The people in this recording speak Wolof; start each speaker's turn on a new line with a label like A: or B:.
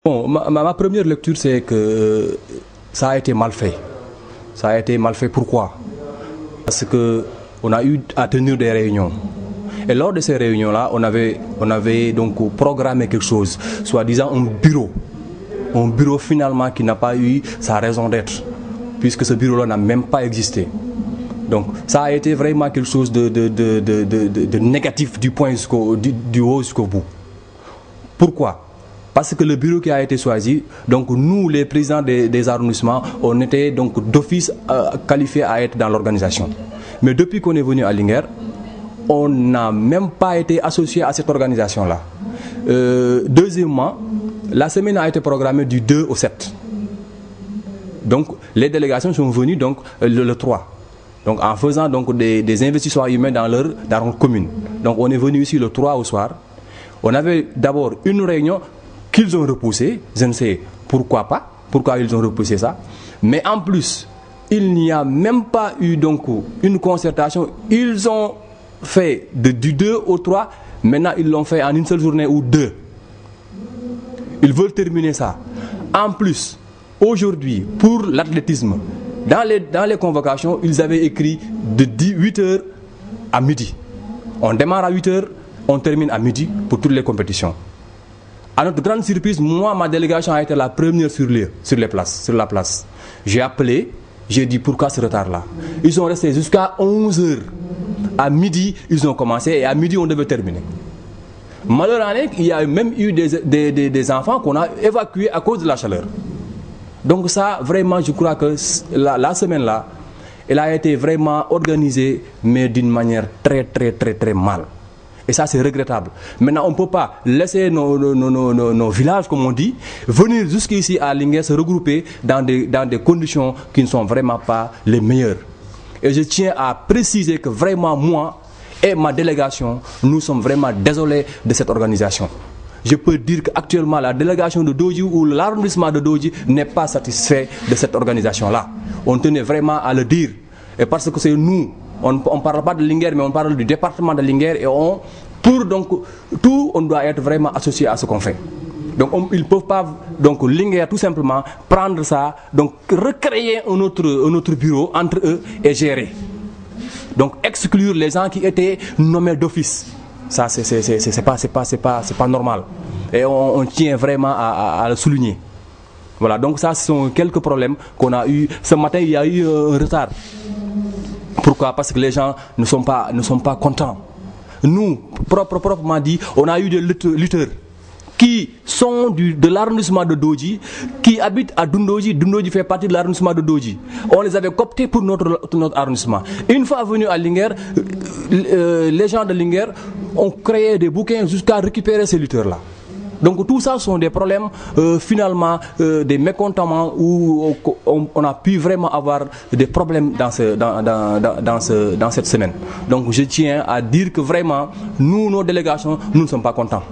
A: Bon, ma première lecture, c'est que ça a été mal fait. Ça a été mal fait, pourquoi? Parce qu'on a eu à tenir des réunions. Et lors de ces réunions-là, on avait donc programmé quelque chose, soi-disant un bureau finalement qui n'a pas eu sa raison d'être, puisque ce bureau-là n'a même pas existé. Donc ça a été vraiment quelque chose de négatif du haut jusqu'au bout. Pourquoi? Parce que le bureau qui a été choisi, donc nous les présidents des arrondissements, on était donc d'office qualifiés à être dans l'organisation. Mais depuis qu'on est venu à Linguère, on n'a même pas été associé à cette organisation-là. Deuxièmement, la semaine a été programmée du 2 au 7. Donc les délégations sont venues donc, le 3. Donc en faisant donc, des investissements humains dans leur commune. Donc on est venu ici le 3 au soir. On avait d'abord une réunion qu'ils ont repoussée. Je ne sais pourquoi pas, pourquoi ils ont repoussé ça. Mais en plus, il n'y a même pas eu donc, une concertation. Ils ont fait du 2 au 3. Maintenant, ils l'ont fait en une seule journée ou 2. Ils veulent terminer ça. En plus, aujourd'hui, pour l'athlétisme, dans les convocations, ils avaient écrit de 8h à midi. On démarre à 8h, on termine à midi pour toutes les compétitions. À notre grande surprise, moi, ma délégation a été la première sur la place. J'ai appelé, j'ai dit pourquoi ce retard-là. Ils sont restés jusqu'à 11h. À midi, ils ont commencé et à midi, on devait terminer. Malheureusement, il y a même eu des enfants qu'on a évacués à cause de la chaleur. Donc ça, vraiment, je crois que la semaine-là, elle a été vraiment organisée, mais d'une manière très mal. Et ça, c'est regrettable. Maintenant, on ne peut pas laisser nos villages, comme on dit, venir jusqu'ici à Linguère se regrouper dans des conditions qui ne sont vraiment pas les meilleures. Et je tiens à préciser que vraiment, moi et ma délégation, nous sommes vraiment désolés de cette organisation. Je peux dire qu'actuellement, la délégation de Dodji ou l'arrondissement de Dodji n'est pas satisfait de cette organisation-là. On tenait vraiment à le dire. Et parce que c'est nous, on ne parle pas de Linguère, mais on parle du département de Linguère. Et on doit être vraiment associé à ce qu'on fait. Donc ils ne peuvent pas, donc Linguère tout simplement, prendre ça, donc recréer un autre bureau entre eux et gérer. Donc exclure les gens qui étaient nommés d'office. Ça, c'est pas normal. Et on tient vraiment à le souligner. Voilà, donc ça, ce sont quelques problèmes qu'on a eu. Ce matin, il y a eu un retard. Pourquoi? Parce que les gens ne sont pas contents. Nous, proprement dit, on a eu des lutteurs qui sont de l'arrondissement de Dodji, qui habitent à Dundoji. Dundoji fait partie de l'arrondissement de Dodji. On les avait cooptés pour notre arrondissement. Une fois venus à Linguère, les gens de Linguère ont créé des bouquins jusqu'à récupérer ces lutteurs-là. Donc tout ça sont des problèmes, finalement, des mécontentements où on a pu vraiment avoir des problèmes dans cette semaine. Donc je tiens à dire que vraiment, nous, nos délégations, nous ne sommes pas contents.